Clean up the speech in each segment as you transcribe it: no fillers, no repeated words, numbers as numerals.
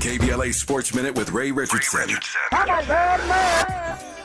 KBLA Sports Minute with Ray Richardson.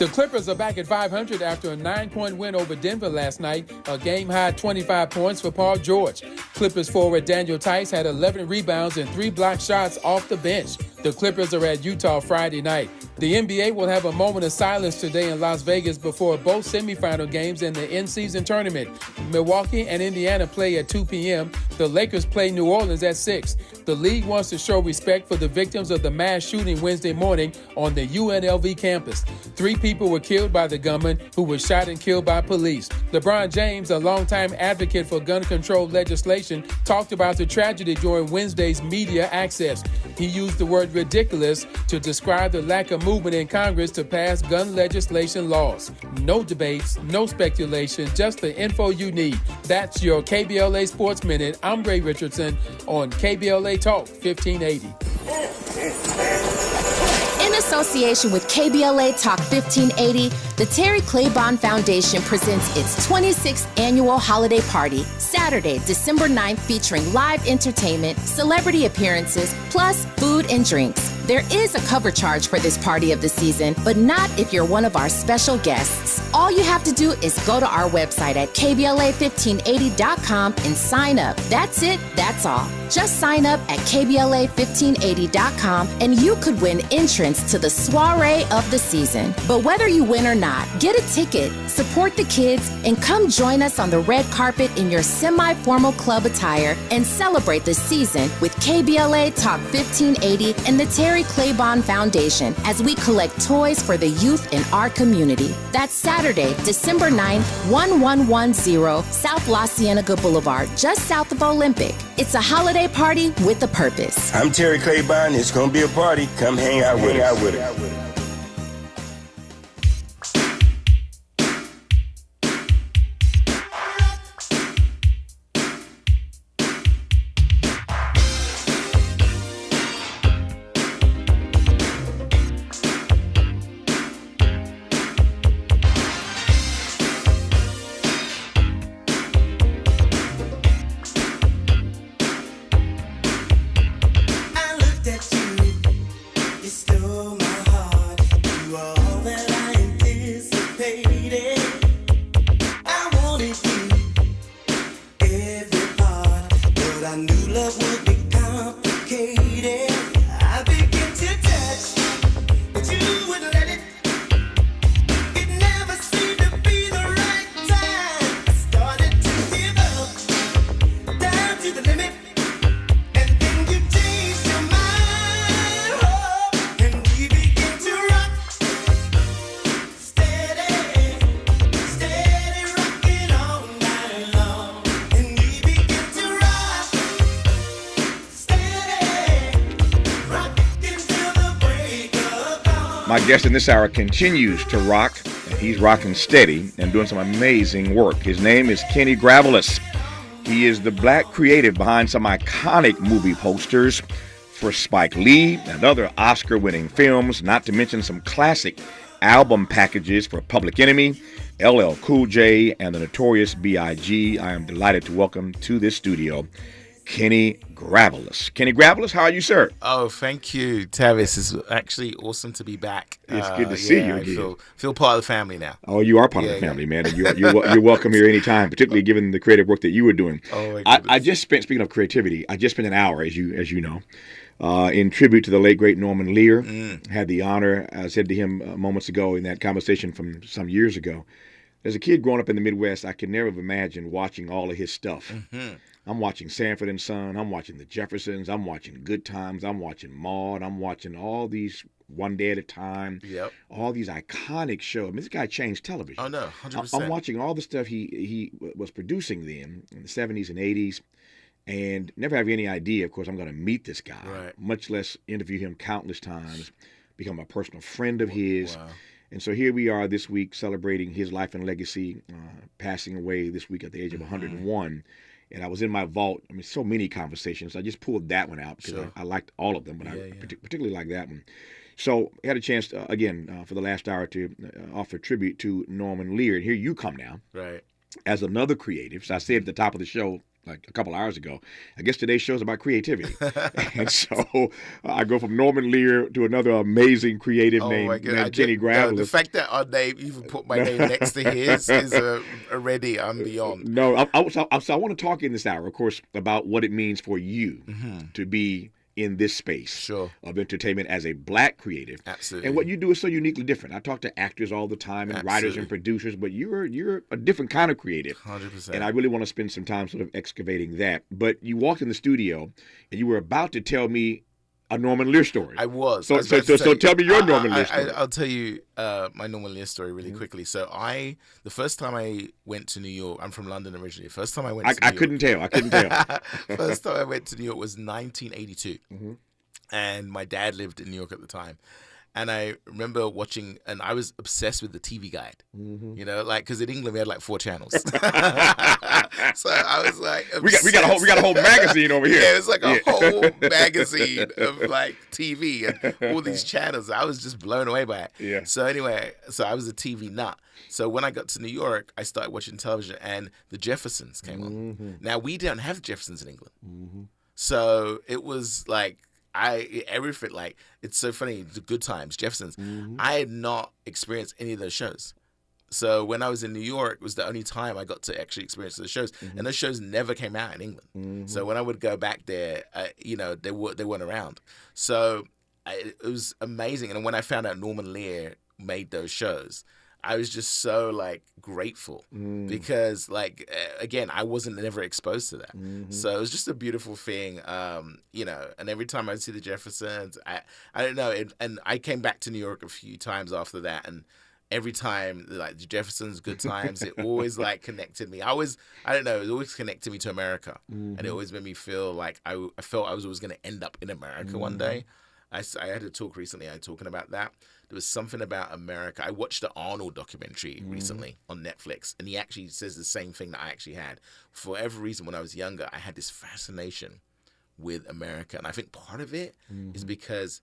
The Clippers are back at 500 after a 9-point win over Denver last night, a game-high 25 points for Paul George. Clippers forward Daniel Tice had 11 rebounds and 3 blocked shots off the bench. The Clippers are at Utah Friday night. The NBA will have a moment of silence today in Las Vegas before both semifinal games in the in-season tournament. Milwaukee and Indiana play at 2 p.m. The Lakers play New Orleans at 6. The league wants to show respect for the victims of the mass shooting Wednesday morning on the UNLV campus. 3 people were killed by the gunman who was shot and killed by police. LeBron James, a longtime advocate for gun control legislation, talked about the tragedy during Wednesday's media access. He used the word ridiculous to describe the lack of movement in Congress to pass gun legislation laws. No debates, no speculation, just the info you need. That's your KBLA Sports Minute. I'm Ray Richardson on KBLA Talk 1580. In association with KBLA Talk 1580, the Terry Claiborne Foundation presents its 26th annual holiday party, Saturday, December 9th, featuring live entertainment, celebrity appearances, plus food and drinks. There is a cover charge for this party of the season, but not if you're one of our special guests. All you have to do is go to our website at KBLA1580.com and sign up. That's it, that's all. Just sign up at KBLA1580.com and you could win entrance to the soiree of the season. But whether you win or not, get a ticket, support the kids, and come join us on the red carpet in your semi-formal club attire and celebrate the season with KBLA Talk 1580 and the Terry Claiborne Foundation as we collect toys for the youth in our community. That's Saturday, December 9th, 1110 South La Cienega Boulevard, just south of Olympic. It's a holiday party with a purpose. I'm Terry Claiborne. It's going to be a party. Come hang out with us. My guest in this hour continues to rock, and he's rocking steady and doing some amazing work. His name is Kenny Gravelis. He is the black creative behind some iconic movie posters for Spike Lee and other Oscar-winning films, not to mention some classic album packages for Public Enemy, LL Cool J, and the Notorious B.I.G. I am delighted to welcome to this studio Kenny Gravelis. Kenny Gravelis, how are you, sir? Oh, thank you, Tavis. It's actually awesome to be back. It's good to see you again. I feel part of the family now. Oh, you are part of the family, man. And you're welcome here anytime, particularly given the creative work that you were doing. Oh, I just spent, speaking of creativity, I just spent an hour, as you know, in tribute to the late, great Norman Lear. Had the honor, I said to him moments ago in that conversation from some years ago, as a kid growing up in the Midwest, I could never have imagined watching all of his stuff. Mm-hmm. I'm watching Sanford and Son. I'm watching The Jeffersons. I'm watching Good Times. I'm watching Maude. I'm watching all these One Day at a Time. Yep. All these iconic shows. I mean, this guy changed television. Oh, no, 100%. I'm watching all the stuff he was producing then in the 70s and 80s and never have any idea, of course, I'm going to meet this guy, right, much less interview him countless times, become a personal friend of his. Wow. And so here we are this week celebrating his life and legacy, passing away this week at the age of 101. And I was in my vault. I mean, so many conversations. I just pulled that one out because Sure. I liked all of them, but I particularly like that one. So I had a chance, again, for the last hour to offer tribute to Norman Lear. And here you come now. Right. as another creative. So I said at the top of the show like a couple hours ago, I guess today's show is about creativity. And so I go from Norman Lear to another amazing creative named Kenny Gravelis. The fact that our name even put my name next to his is already I'm beyond. No, I want to talk in this hour, of course, about what it means for you to be in this space of entertainment as a black creative. Absolutely. And what you do is so uniquely different. I talk to actors all the time and writers and producers, but you're a different kind of creative. 100%. And I really want to spend some time sort of excavating that. But you walked in the studio and you were about to tell me a Norman Lear story. I was. So tell me your Norman Lear story. I'll tell you my Norman Lear story really quickly. So the first time I went to New York, I'm from London originally. First time I went to New York. I couldn't tell. First time I went to New York was 1982. And my dad lived in New York at the time. And I remember watching, and I was obsessed with the TV Guide, you know, like, because in England we had like 4 channels. So I was like, we got a whole magazine over here. Yeah, it was like a whole magazine of like TV and all these channels. I was just blown away by it. Yeah. So anyway, I was a TV nut. So when I got to New York, I started watching television, and the Jeffersons came on. Now we don't have Jeffersons in England, so it was like. Everything, like, it's so funny, the Good Times, Jeffersons. I had not experienced any of those shows. So when I was in New York, it was the only time I got to actually experience those shows. And those shows never came out in England. So when I would go back there, you know, they weren't around. So it was amazing. And when I found out Norman Lear made those shows, I was just so like grateful because like again I wasn't never exposed to that, so it was just a beautiful thing, you know. And every time I see the Jeffersons, I don't know, and I came back to New York a few times after that, and every time like the Jeffersons, Good Times, it always like connected me. I don't know, it always connected me to America, and it always made me feel like I felt I was always going to end up in America one day. I had a talk recently. Talking about that. There was something about America. I watched the Arnold documentary recently on Netflix, and he actually says the same thing that I actually had. For whatever reason, when I was younger, I had this fascination with America, and I think part of it is because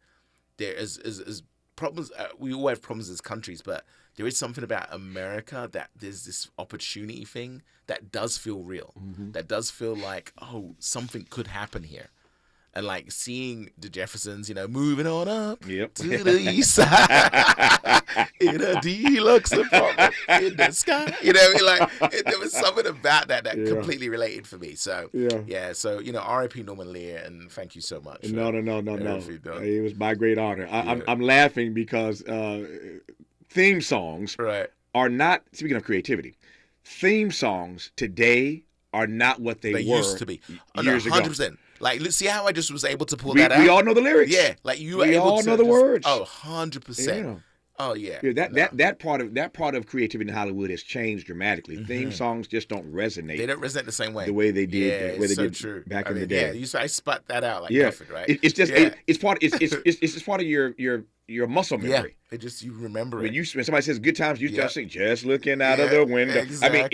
there is problems. We all have problems as countries, but there is something about America that there's this opportunity thing that does feel real. That does feel like, oh, something could happen here. And like seeing the Jeffersons, you know, moving on up to the east side in a deluxe apartment in the sky. You know, there was something about that completely related for me. So so you know, R.I.P. Norman Lear, and thank you so much. No. It was my great honor. I'm laughing because theme songs are not. Speaking of creativity, theme songs today are not what they were used to be. Years ago. 100%. Like, let's see how I just was able to pull that out. We all know the lyrics. Yeah, like you were we able all to know the words. Oh, 100%. Yeah. Oh yeah. That part of creativity in Hollywood has changed dramatically. Theme songs just don't resonate. They don't resonate the same way. The way they did. Yeah, the way they did true. back in the day. Yeah, I spat that out like nothing, right? It's just it's part of your muscle memory. Yeah. It just you remember when it. When somebody says Good Times, you start saying just looking out of the window. Exactly. I mean,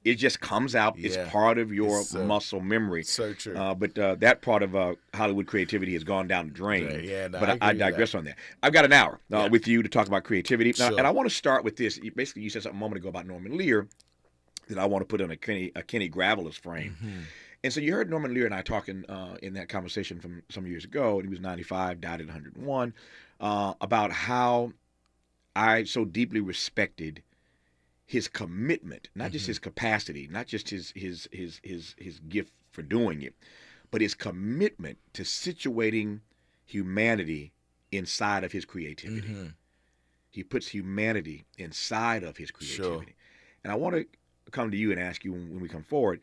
it just comes out. It's part of your muscle memory. So true. But that part of Hollywood creativity has gone down the drain. But I digress on that. I've got an hour with you to talk about creativity, and I want to start with this. Basically, you said something a moment ago about Norman Lear that I want to put on a Kenny Gravelis frame. And so you heard Norman Lear and I talking in that conversation from some years ago, and he was 95, died at 101, about how I so deeply respected his commitment, not just his capacity, not just his gift for doing it, but his commitment to situating humanity inside of his creativity. He puts humanity inside of his creativity. And I want to come to you and ask you when we come forward,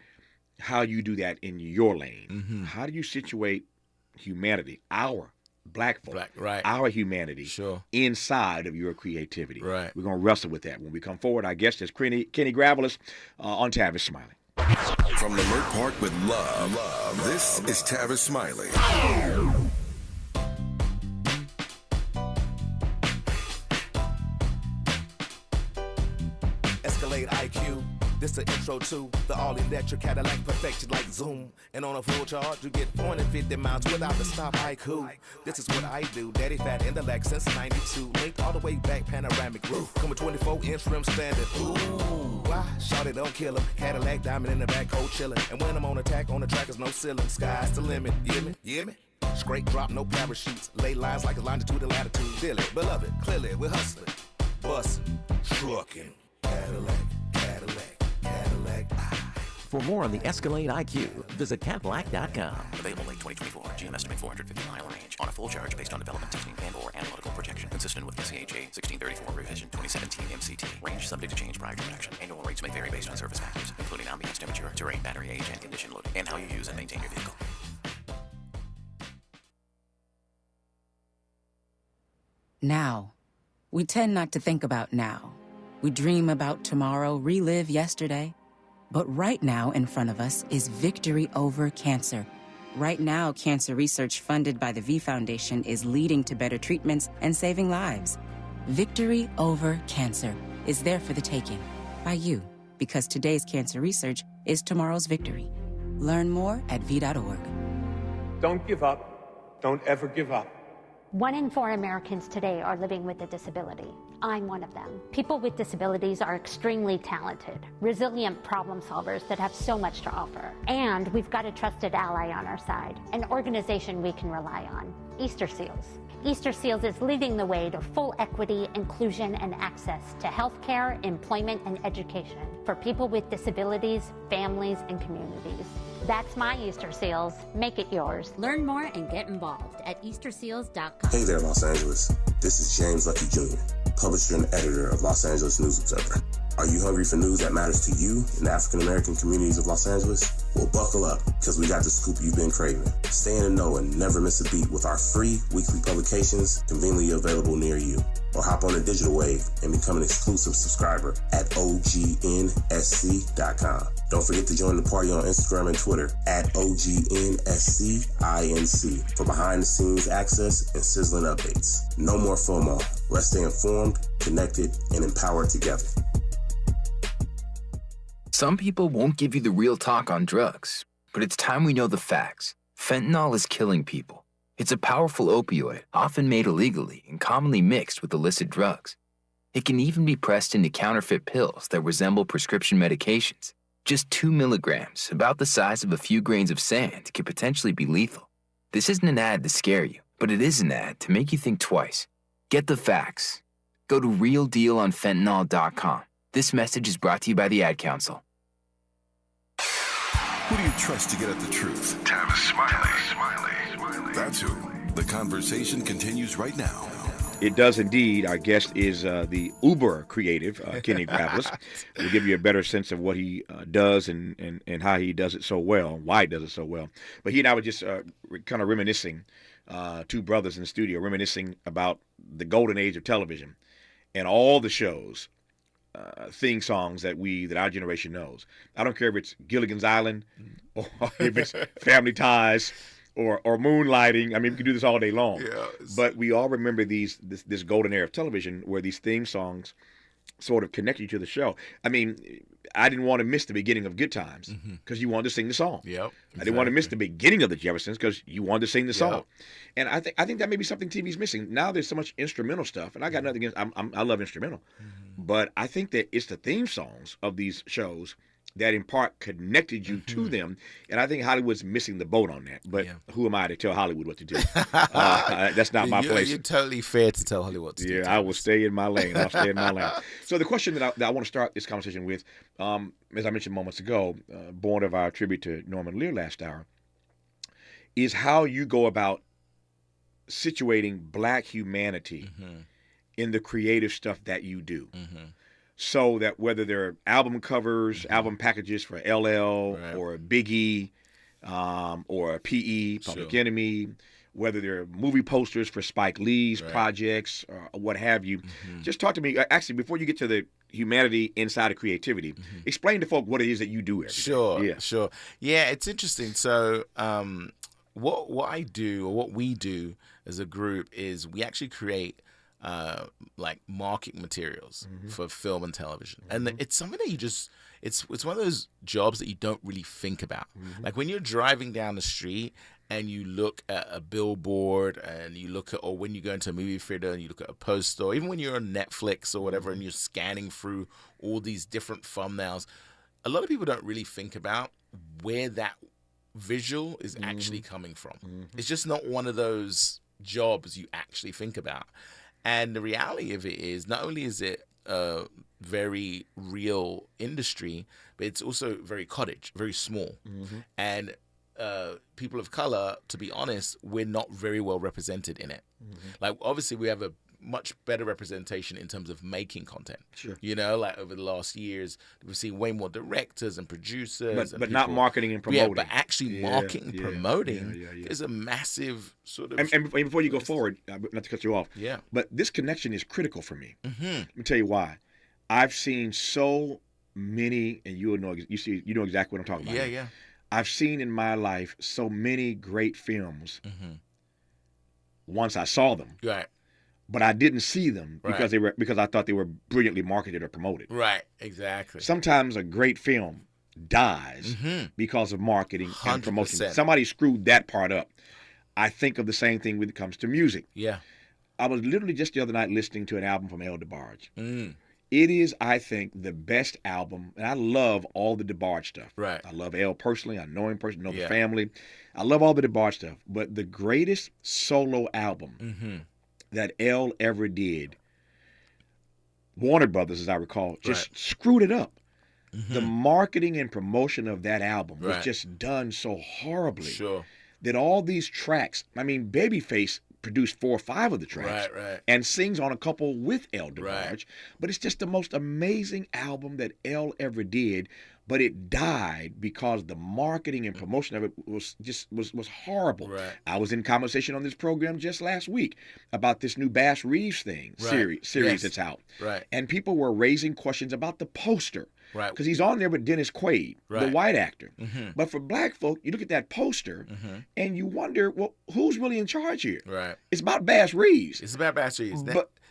how you do that in your lane. How do you situate humanity, our black folk, our humanity, inside of your creativity? Right. We're going to wrestle with that when we come forward. Our guest is Kenny Gravelis on Tavis Smiley. From Lamert Park with love, this is Tavis Smiley. Escalade IQ. This the intro to the all-electric Cadillac, perfected like Zoom. And on a full charge, you get 450 miles without the stop. Haiku. This is what I do. Daddy fat intellect since 92. Linked all the way back, panoramic roof. Come with 24-inch rim standard. Ooh, why? Shout it, don't kill him. Cadillac diamond in the back, cold chillin'. And when I'm on attack, on the track is no ceiling. Sky's the limit. You hear me? You hear me? Straight drop, no parachutes. Lay lines like a longitude and latitude. Feel it, beloved, clearly, we're hustling. Bustin', truckin'. Cadillac, Cadillac, Cadillac. For more on the Escalade IQ, visit Cadillac.com. Available late 2024. GM estimate 450-mile range on a full charge based on development testing and/or analytical projection consistent with SCHA 1634 revision 2017 MCT. Range subject to change prior to production. Annual rates may vary based on service factors, including ambience temperature, terrain, battery age, and condition loading, and how you use and maintain your vehicle. Now. We tend not to think about now. We dream about tomorrow, relive yesterday. But right now in front of us is victory over cancer. Right now, cancer research funded by the V Foundation is leading to better treatments and saving lives. Victory over cancer is there for the taking by you, because today's cancer research is tomorrow's victory. Learn more at v.org. Don't give up. Don't ever give up. 1 in 4 Americans today are living with a disability. I'm one of them. People with disabilities are extremely talented, resilient problem solvers that have so much to offer. And we've got a trusted ally on our side, an organization we can rely on, Easter Seals. Easter Seals is leading the way to full equity, inclusion, and access to healthcare, employment, and education for people with disabilities, families, and communities. That's my Easter Seals. Make it yours. Learn more and get involved at easterseals.com. Hey there, Los Angeles. This is James Lucky Jr., publisher and editor of Los Angeles News Observer. Are you hungry for news that matters to you in the African-American communities of Los Angeles? Well, buckle up, because we got the scoop you've been craving. Stay in the know and never miss a beat with our free weekly publications conveniently available near you. Or hop on the digital wave and become an exclusive subscriber at OGNSC.com. Don't forget to join the party on Instagram and Twitter at OGNSCINC for behind-the-scenes access and sizzling updates. No more FOMO. Let's stay informed, connected, and empowered together. Some people won't give you the real talk on drugs, but it's time we know the facts. Fentanyl is killing people. It's a powerful opioid, often made illegally and commonly mixed with illicit drugs. It can even be pressed into counterfeit pills that resemble prescription medications. Just 2 milligrams, about the size of a few grains of sand, can potentially be lethal. This isn't an ad to scare you, but it is an ad to make you think twice. Get the facts. Go to realdealonfentanyl.com. This message is brought to you by the Ad Council. Who do you trust to get at the truth? Tavis Smiley. That's who. The conversation continues right now. It does indeed. Our guest is the uber creative, Kenny Gravelis. We'll give you a better sense of what he does and how he does it so well, why he does it so well. But he and I were just kind of reminiscing, two brothers in the studio, reminiscing about the golden age of television and all the shows, theme songs that our generation knows. I don't care if it's Gilligan's Island or if it's Family Ties or Moonlighting. I mean, we can do this all day long. Yeah, but we all remember this golden era of television where these theme songs sort of connect you to the show. I mean, I didn't want to miss the beginning of Good Times because you wanted to sing the song. Yep, exactly. I didn't want to miss the beginning of the Jeffersons because you wanted to sing the song. Yep. And I think that may be something TV's missing. Now there's so much instrumental stuff, and I got nothing against. I love instrumental, but I think that it's the theme songs of these shows that in part connected you to them, and I think Hollywood's missing the boat on that. But who am I to tell Hollywood what to do? That's not my place. You're totally fair to tell Hollywood what to do. Yeah, I will stay in my lane. I'll stay in my lane. So the question that I want to start this conversation with, as I mentioned moments ago, born of our tribute to Norman Lear last hour, is how you go about situating Black humanity in the creative stuff that you do. So that whether they're album covers, album packages for LL or Biggie or PE, Public Enemy, whether they're movie posters for Spike Lee's projects or what have you. Just talk to me. Actually, before you get to the humanity inside of creativity, explain to folk what it is that you do every day. Sure. Yeah, it's interesting. So what I do or what we do as a group is we actually create like marketing materials for film and television, and it's something that you just it's one of those jobs that you don't really think about. Like when you're driving down the street and you look at a billboard and you look at, or when you go into a movie theater and you look at a poster, or even when you're on Netflix or whatever and you're scanning through all these different thumbnails, a lot of people don't really think about where that visual is actually coming from. It's just not one of those jobs you actually think about. And the reality of it is, not only is it a very real industry, but it's also very cottage, very small. And people of color, to be honest, we're not very well represented in it. Like, obviously, we have a much better representation in terms of making content. Sure. You know, like over the last years, we've seen way more directors and producers. But not marketing and promoting. Yeah, but actually marketing and promoting is a massive sort of... And before you go forward, not to cut you off, but this connection is critical for me. Let me tell you why. I've seen so many, and you know exactly what I'm talking about. Yeah. I've seen in my life so many great films once I saw them. Right. But I didn't see them because I thought they were brilliantly marketed or promoted. Right, exactly. Sometimes a great film dies because of marketing 100%. and promotion. Somebody screwed that part up. I think of the same thing when it comes to music. Yeah. I was literally just the other night listening to an album from El DeBarge. It is, I think, the best album, and I love all the DeBarge stuff. Right. I love El personally. I know him personally, know the family. I love all the DeBarge stuff. But the greatest solo album that El ever did, Warner Brothers, as I recall, just screwed it up. The marketing and promotion of that album was just done so horribly that all these tracks, I mean, Babyface produced 4 or 5 of the tracks and sings on a couple with El DeBarge, but it's just the most amazing album that El ever did. But it died because the marketing and promotion of it was horrible. I was in conversation on this program just last week about this new Bass Reeves thing series that's out. And people were raising questions about the poster. Because he's on there with Dennis Quaid, the white actor. But for black folk, you look at that poster and you wonder, well, who's really in charge here? It's about Bass Reeves. It's about Bass Reeves.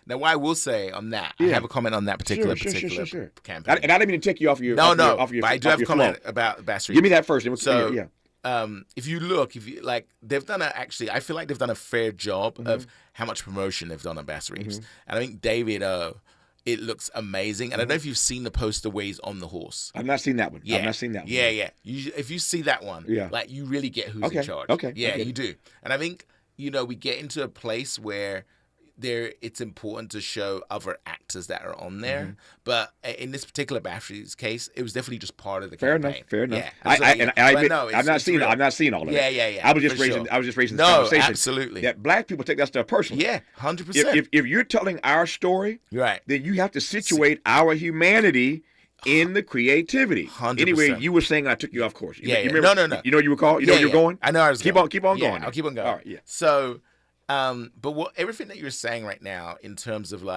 Now, what I will say on that, I have a comment on that particular campaign. And I didn't mean to take you off your but I do have a comment about Bass Reeves. Give me that first. So, if you look, they've done I feel like they've done a fair job of how much promotion they've done on Bass Reeves. And I think David, it looks amazing. And I don't know if you've seen the poster where he's on the horse. I've not seen that one. I've not seen that one. Yeah. If you see that one, like, you really get who's in charge. You do. And I think, we get into a place where it's important to show other actors that are on there, but in this particular Bass Reeves case, it was definitely just part of the campaign. Fair enough. Yeah, I've not seen all of it. Yeah. I was just raising the conversation. Absolutely. That black people take that stuff personally. Yeah, 100%. If you're telling our story, then you have to situate our humanity in the creativity. 100%. Anyway, you were saying I took you off course. You remember, no. You know you were called. You know where you're going. I know I was. Keep on going. I'll keep on going. All right. Yeah. So. But everything that you're saying right now in terms of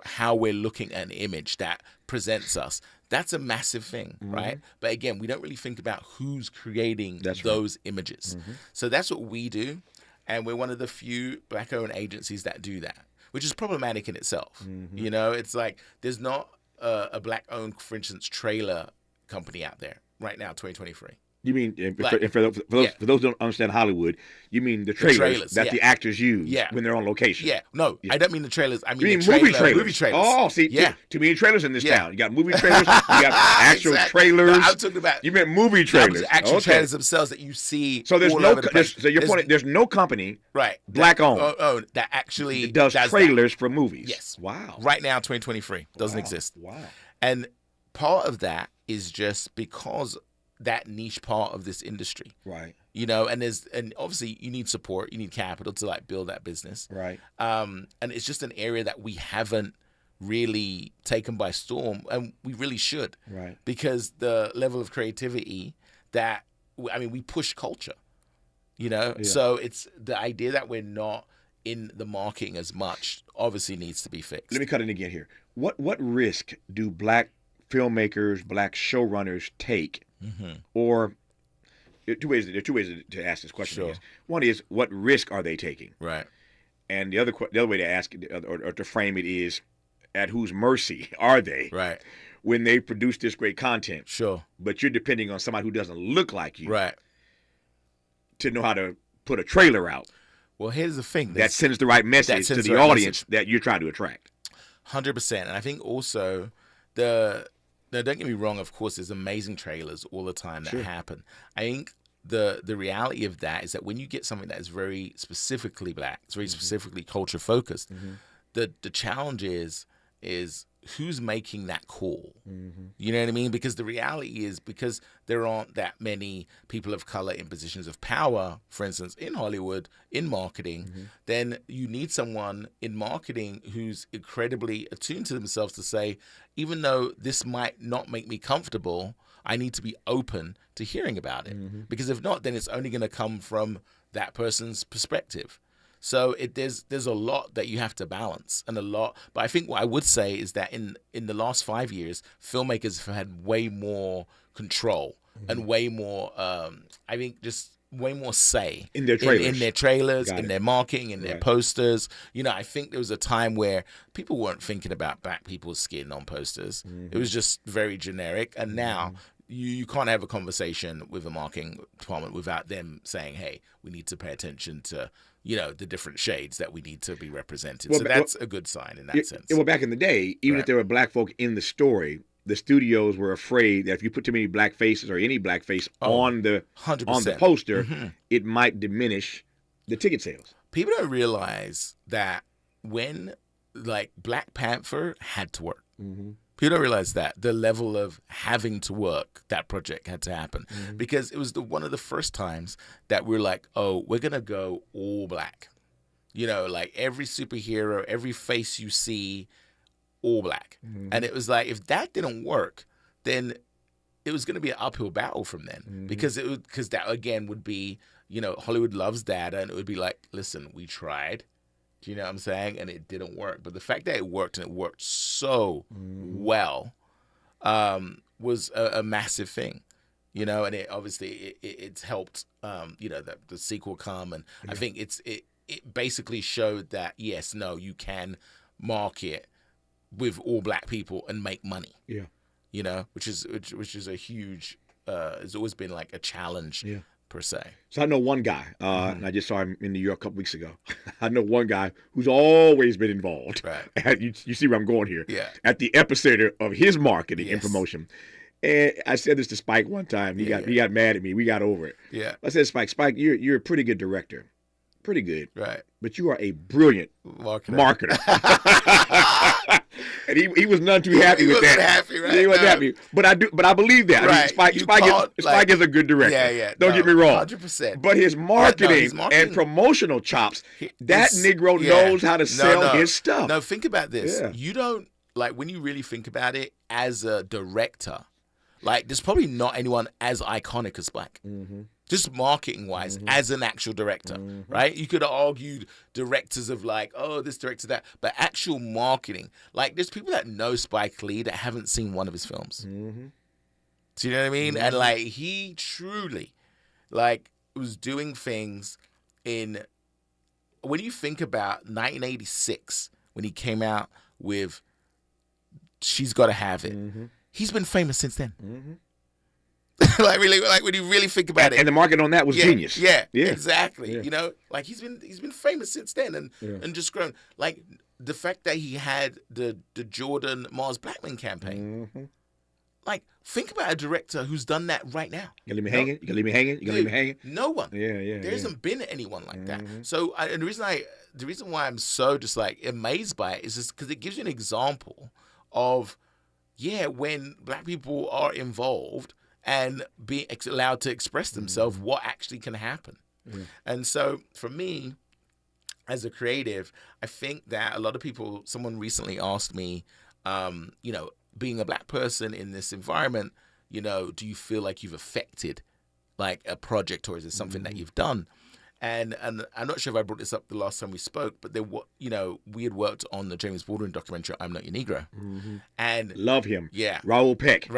how we're looking at an image that presents us, that's a massive thing, right? But again, we don't really think about who's creating those images. So that's what we do, and we're one of the few black-owned agencies that do that, which is problematic in itself. It's like there's not a black-owned, for instance, trailer company out there right now, 2023. You mean, for those who don't understand Hollywood, you mean the trailers that the actors use when they're on location? I don't mean the trailers. I mean the movie trailers. Oh, see, too many trailers in this town. You got movie trailers, you got actual trailers. I'm talking about. You meant movie trailers. Actual trailers themselves that you see. So there's there's no company, black owned, that actually does trailers for movies. Yes. Wow. Right now, 2023 doesn't exist. Wow. And part of that is just because that niche part of this industry, right? And obviously you need support, you need capital to build that business, right? And it's just an area that we haven't really taken by storm, and we really should, right? Because the level of creativity we push culture, So it's the idea that we're not in the marketing as much obviously needs to be fixed. Let me cut in again here. What risk do black filmmakers, black showrunners take? Or there are two ways to ask this question. Sure. One is, what risk are they taking? Right. And the other way to ask it or to frame it is, at whose mercy are they? Right. When they produce this great content. Sure. But you're depending on somebody who doesn't look like you. Right. To know how to put a trailer out. Well, here's the thing. That sends the right message to the audience that you're trying to attract. 100%. And I think also now, don't get me wrong, of course, there's amazing trailers all the time that happen. I think the reality of that is that when you get something that is very specifically black, it's very specifically culture focused, the challenge is who's making that call? You know what I mean? Because the reality is, because there aren't that many people of color in positions of power, for instance, in Hollywood, in marketing, then you need someone in marketing who's incredibly attuned to themselves to say, even though this might not make me comfortable, I need to be open to hearing about it. Because if not, then it's only going to come from that person's perspective. So there's a lot that you have to balance, and a lot. But I think what I would say is that in the last 5 years, filmmakers have had way more control and way more, I think, just way more say in their trailers, in their marketing, in their posters. You know, I think there was a time where people weren't thinking about black people's skin on posters. It was just very generic. And now you can't have a conversation with a marketing department without them saying, hey, we need to pay attention to, you know, the different shades that we need to be represented. So that's a good sign in that sense. Well, back in the day, even if there were black folk in the story, the studios were afraid that if you put too many black faces or any black face on the 100%. on the poster, it might diminish the ticket sales. People don't realize that when, like, Black Panther had to work. People don't realize that the level of having to work, that project had to happen, because it was one of the first times that we're like, oh, we're gonna go all black. You know, like every superhero, every face you see, all black. And it was like, if that didn't work, then it was going to be an uphill battle from then, because that again would be, you know, Hollywood loves data, and it would be like, listen, we tried. Do you know what I'm saying? And it didn't work. But the fact that it worked, and it worked so well, was a massive thing, you know. And it obviously it's helped, you know, the sequel come, and I think it basically showed that yes, no, you can market with all black people and make money. Yeah, you know, which is a huge. It's always been like a challenge. Yeah. Per se. So I know one guy, and I just saw him in New York a couple weeks ago. I know one guy who's always been involved. Right. You see where I'm going here. Yeah. At the epicenter of his marketing and promotion. And I said this to Spike one time. He got mad at me. We got over it. Yeah. I said, Spike, you're a pretty good director. Pretty good. Right. But you are a brilliant marketer. And he was none too happy with that. Happy, right? He wasn't happy. But I believe that. Right. I mean, Spike is a good director. Yeah. Don't get me wrong. 100%. But his marketing and promotional chops, that Negro knows how to sell his stuff. No, think about this. Yeah. You don't, like, when you really think about it, as a director, like, there's probably not anyone as iconic as Spike. Just marketing-wise, as an actual director, right? You could have argued directors of like, oh, this director, that. But actual marketing, like, there's people that know Spike Lee that haven't seen one of his films. Do you know what I mean? And, like, he truly, like, was doing things in... When you think about 1986, when he came out with She's Gotta Have It, he's been famous since then. Like, really, like, when you really think about it, and the market on that was genius. Yeah, exactly. Yeah. You know, like, he's been famous since then, and just grown. Like, the fact that he had the Jordan Mars Blackman campaign. Like, think about a director who's done that right now. You gonna leave me hanging? You gonna leave me hanging? You gonna leave me hanging? No one. Yeah. There hasn't been anyone like that. So, and the reason why I'm so just like amazed by it is just because it gives you an example of, when black people are involved and being allowed to express themselves, what actually can happen. And so for me, as a creative, I think that a lot of people, someone recently asked me, you know, being a black person in this environment, you know, do you feel like you've affected like a project, or is it something that you've done? And I'm not sure if I brought this up the last time we spoke, but we had worked on the James Baldwin documentary, I'm Not Your Negro. And love him. Yeah. Raoul Peck.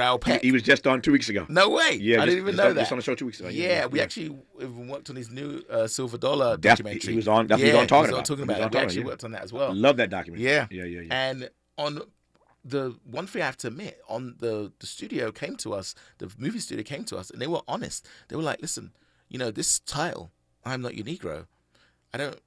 He was just on 2 weeks ago. No way. Yeah, I didn't even know that. Just on the show 2 weeks ago. Yeah, we actually even worked on his new Silver Dollar documentary. He was on talking about it. We actually worked on that as well. I love that documentary. Yeah. And on the one thing I have to admit, on the studio came to us, the movie studio came to us, and they were honest. They were like, listen, this title, I'm Not Your Negro, I don't,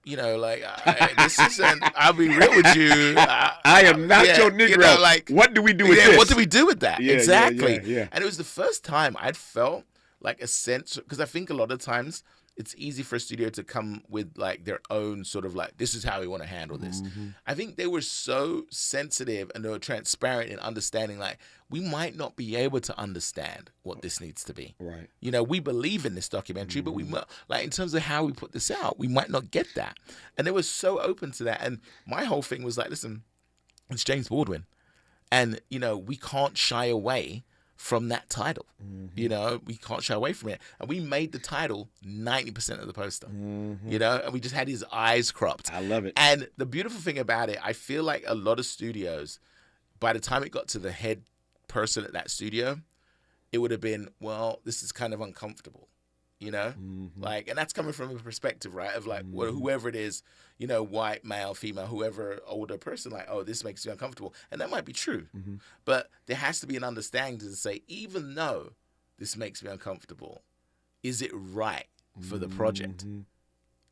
this isn't, I'll be real with you. I am not your Negro. What do we do with this? What do we do with that? Yeah, exactly. Yeah. And it was the first time I'd felt like a sense, because I think a lot of times it's easy for a studio to come with like their own sort of like, this is how we want to handle this. I think they were so sensitive and they were transparent in understanding like, we might not be able to understand what this needs to be. Right. We believe in this documentary, but we like in terms of how we put this out, we might not get that. And they were so open to that. And my whole thing was like, listen, it's James Baldwin. And, we can't shy away from that title. We can't shy away from it. And we made the title 90% of the poster. And we just had his eyes cropped. I love it. And the beautiful thing about it, I feel like a lot of studios, by the time it got to the head person at that studio, it would have been, well, this is kind of uncomfortable. Like, and that's coming from a perspective, right, of like whoever it is, white, male, female, whoever, older person, like, oh, this makes you uncomfortable. And that might be true. But there has to be an understanding to say, even though this makes me uncomfortable, is it right for the project? And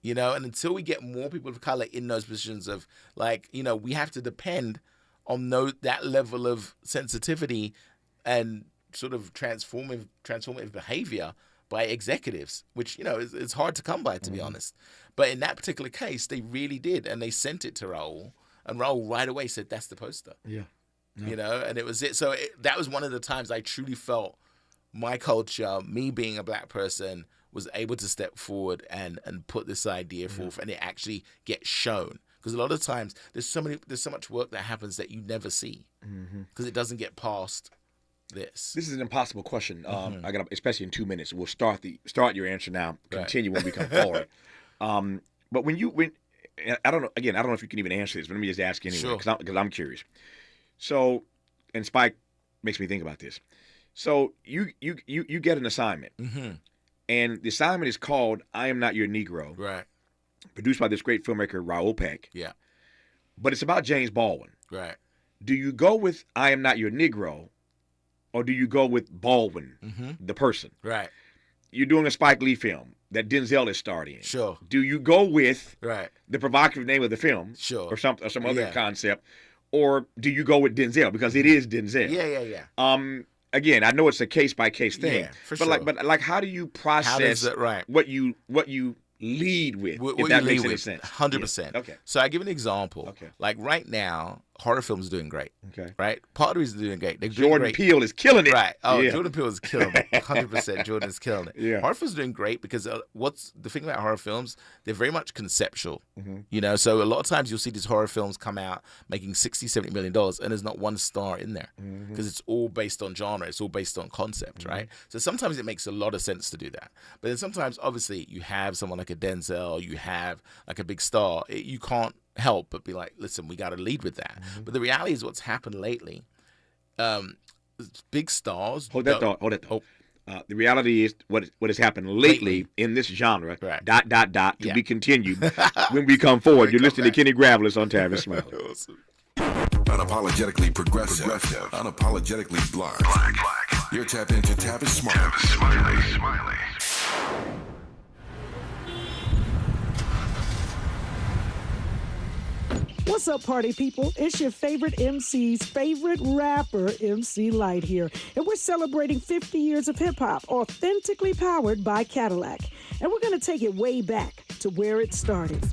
until we get more people of color in those positions of like, we have to depend on that level of sensitivity and sort of transformative behavior by executives, which, it's hard to come by, to be honest. But in that particular case, they really did. And they sent it to Raoul. And Raoul right away said, that's the poster. Yeah. And it was it. So that was one of the times I truly felt my culture, me being a black person, was able to step forward and put this idea forth and it actually gets shown. Because a lot of times there's so much work that happens that you never see because it doesn't get past this. This is an impossible question. I got especially in 2 minutes. We'll start your answer now. Continue when we come forward. But when I don't know. Again, I don't know if you can even answer this. But let me just ask you anyway, because I'm curious. So, and Spike makes me think about this. So you get an assignment, and the assignment is called "I Am Not Your Negro." Right. Produced by this great filmmaker Raoul Peck. Yeah. But it's about James Baldwin. Right. Do you go with "I Am Not Your Negro," or do you go with Baldwin, the person? Right. You're doing a Spike Lee film that Denzel is starred in. Sure. Do you go with right the provocative name of the film? Sure. Or some other concept, or do you go with Denzel because it is Denzel? Yeah. Again, I know it's a case by case thing. Yeah, for sure. But how do you process what you lead with? If that makes any sense. 100%. Yeah. Okay. So I give an example. Okay. Like right now, horror films are doing great. Okay. Right? Part of the reason they're doing great. Jordan Peele is killing it. Right. Oh, yeah. Jordan Peele is killing it. 100%. Jordan is killing it. Yeah. Horror films are doing great because what's the thing about horror films? They're very much conceptual. So a lot of times you'll see these horror films come out making $60-70 million and there's not one star in there because it's all based on genre. It's all based on concept, right? So sometimes it makes a lot of sense to do that. But then sometimes, obviously, you have someone like a Denzel, you have like a big star. You can't help but be like, listen, we got to lead with that. But the reality is what's happened lately, big stars. Hold that thought. The reality is what has happened lately in this genre, to be continued when we come forward. You're listening to Kenny Gravelis on Tavis Smiley. Unapologetically progressive. Unapologetically black. You're tapped into Tavis Smiley. What's up, party people? It's your favorite MC's favorite rapper, MC Light here. And we're celebrating 50 years of hip-hop, authentically powered by Cadillac. And we're going to take it way back to where it started.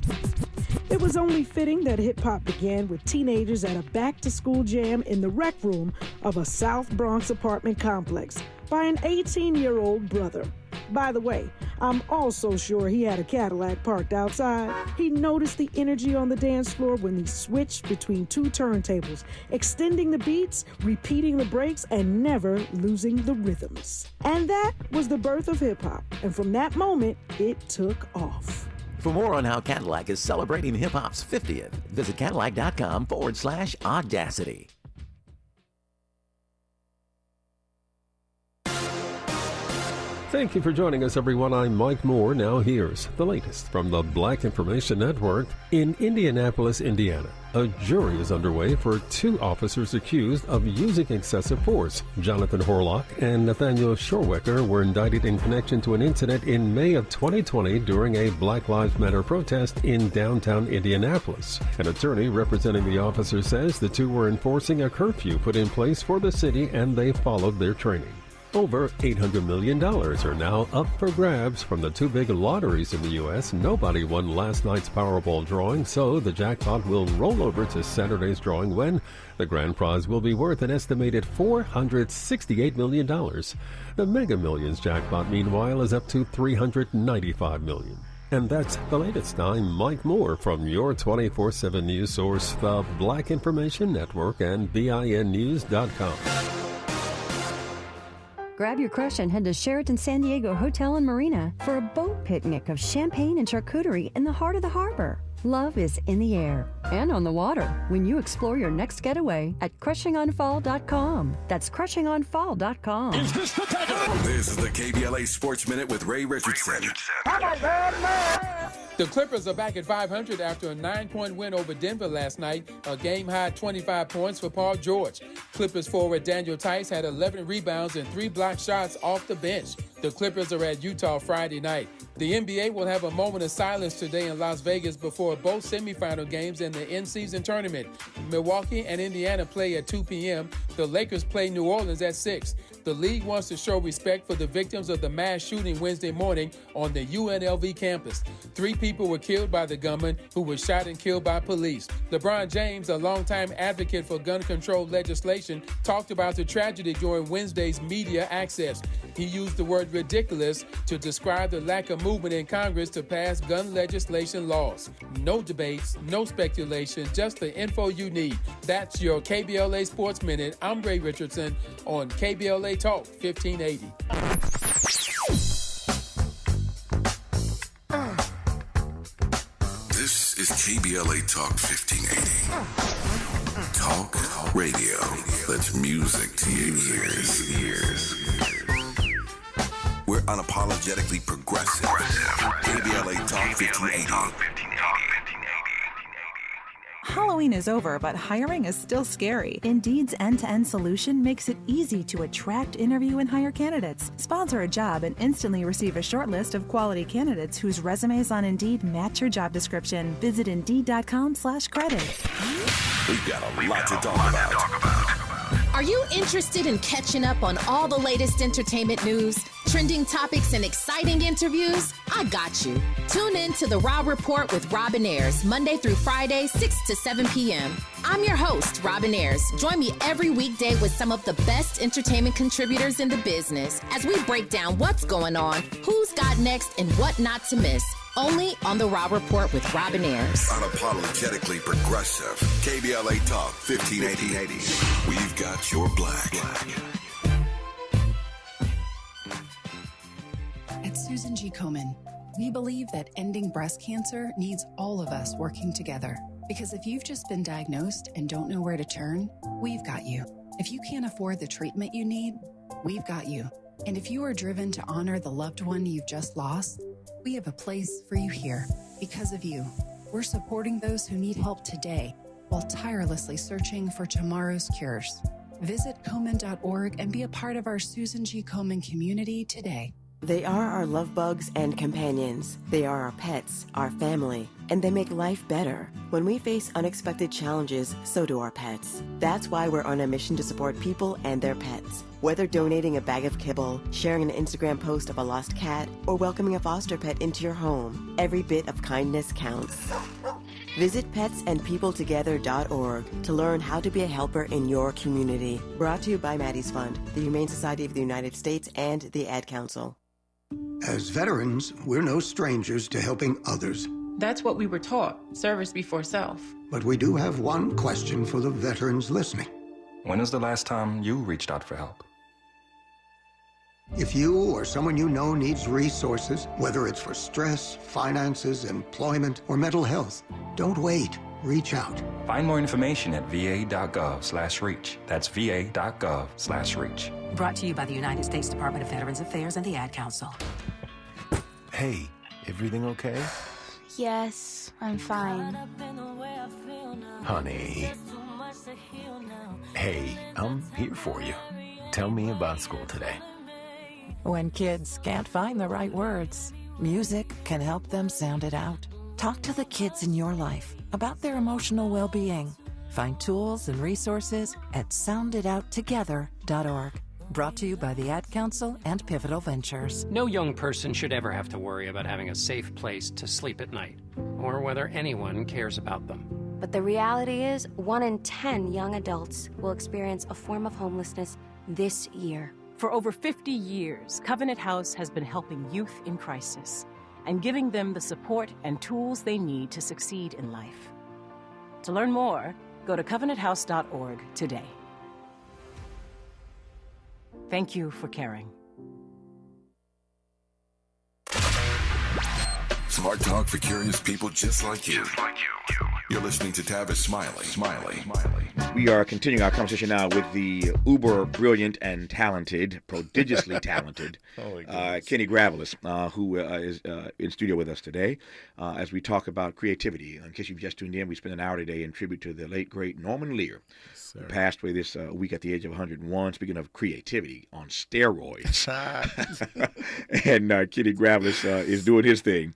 It was only fitting that hip-hop began with teenagers at a back-to-school jam in the rec room of a South Bronx apartment complex by an 18-year-old brother. By the way, I'm also sure he had a Cadillac parked outside. He noticed the energy on the dance floor when he switched between two turntables, extending the beats, repeating the breaks, and never losing the rhythms. And that was the birth of hip-hop. And from that moment, it took off. For more on how Cadillac is celebrating hip-hop's 50th, visit Cadillac.com/audacity. Thank you for joining us, everyone. I'm Mike Moore. Now here's the latest from the Black Information Network. In Indianapolis, Indiana, a jury is underway for 2 officers accused of using excessive force. Jonathan Horlock and Nathaniel Shorwecker were indicted in connection to an incident in May of 2020 during a Black Lives Matter protest in downtown Indianapolis. An attorney representing the officers says the 2 were enforcing a curfew put in place for the city and they followed their training. Over $800 million are now up for grabs from the 2 big lotteries in the U.S. Nobody won last night's Powerball drawing, so the jackpot will roll over to Saturday's drawing when the grand prize will be worth an estimated $468 million. The Mega Millions jackpot, meanwhile, is up to $395 million. And that's the latest. I'm Mike Moore from your 24/7 news source, the Black Information Network and BINnews.com. Grab your crush and head to Sheraton San Diego Hotel and Marina for a boat picnic of champagne and charcuterie in the heart of the harbor. Love is in the air and on the water when you explore your next getaway at CrushingOnFall.com. That's CrushingOnFall.com. Is this the This is the KBLA Sports Minute with Ray Richardson. The Clippers are back at 500 after a 9-point win over Denver last night, a game-high 25 points for Paul George. Clippers forward Daniel Tice had 11 rebounds and 3 blocked shots off the bench. The Clippers are at Utah Friday night. The NBA will have a moment of silence today in Las Vegas before both semifinal games in the in-season tournament. Milwaukee and Indiana play at 2 p.m. The Lakers play New Orleans at 6. The league wants to show respect for the victims of the mass shooting Wednesday morning on the UNLV campus. 3 people were killed by the gunman who was shot and killed by police. LeBron James, a longtime advocate for gun control legislation, talked about the tragedy during Wednesday's media access. He used the word ridiculous to describe the lack of movement in Congress to pass gun legislation laws. No debates, no speculation, just the info you need. That's your KBLA Sports Minute. I'm Ray Richardson on KBLA Talk 1580. This is KBLA Talk 1580. Talk radio. That's music to your ears. We're unapologetically progressive. KBLA Talk 1580. Halloween is over, but hiring is still scary. Indeed's end-to-end solution makes it easy to attract, interview, and hire candidates. Sponsor a job and instantly receive a short list of quality candidates whose resumes on Indeed match your job description. Visit Indeed.com/credit. We've got a lot to talk about. Are you interested in catching up on all the latest entertainment news, trending topics, and exciting interviews? I got you. Tune in to The Raw Report with Robin Ayers, Monday through Friday, 6 to 7 p.m. I'm your host, Robin Ayers. Join me every weekday with some of the best entertainment contributors in the business as we break down what's going on, who's got next, and what not to miss. Only on The Raw Report with Robin Ayers. Unapologetically progressive. KBLA Talk 1580. We've got your black. At Susan G. Komen, we believe that ending breast cancer needs all of us working together. Because if you've just been diagnosed and don't know where to turn, we've got you. If you can't afford the treatment you need, we've got you. And if you are driven to honor the loved one you've just lost, we have a place for you here. Because of you, we're supporting those who need help today while tirelessly searching for tomorrow's cures. Visit Komen.org and be a part of our Susan G. Komen community today. They are our love bugs and companions. They are our pets, our family, and they make life better. When we face unexpected challenges, so do our pets. That's why we're on a mission to support people and their pets. Whether donating a bag of kibble, sharing an Instagram post of a lost cat, or welcoming a foster pet into your home, every bit of kindness counts. Visit petsandpeopletogether.org to learn how to be a helper in your community. Brought to you by Maddie's Fund, the Humane Society of the United States, and the Ad Council. As veterans, we're no strangers to helping others. That's what we were taught, service before self. But we do have one question for the veterans listening. When was the last time you reached out for help? If you or someone you know needs resources, whether it's for stress, finances, employment, or mental health, don't wait. Reach out. Find more information at va.gov/reach. That's va.gov/reach. Brought to you by the United States Department of Veterans Affairs and the Ad Council. Hey, everything okay? Yes, I'm fine. Honey. Hey, I'm here for you. Tell me about school today. When kids can't find the right words, music can help them sound it out. Talk to the kids in your life about their emotional well-being. Find tools and resources at sounditouttogether.org. Brought to you by the Ad Council and Pivotal Ventures. No young person should ever have to worry about having a safe place to sleep at night, or whether anyone cares about them. But the reality is, 1 in 10 young adults will experience a form of homelessness this year. For over 50 years, Covenant House has been helping youth in crisis and giving them the support and tools they need to succeed in life. To learn more, go to covenanthouse.org today. Thank you for caring. Smart talk for curious people just like you. You're listening to Tavis Smiley. We are continuing our conversation now with the uber brilliant and talented, prodigiously talented Kenny Graveles, who is in studio with us today as we talk about creativity. In case you've just tuned in, we spent an hour today in tribute to the late, great Norman Lear, who passed away this week at the age of 101. Speaking of creativity on steroids. And Kenny Graveles is doing his thing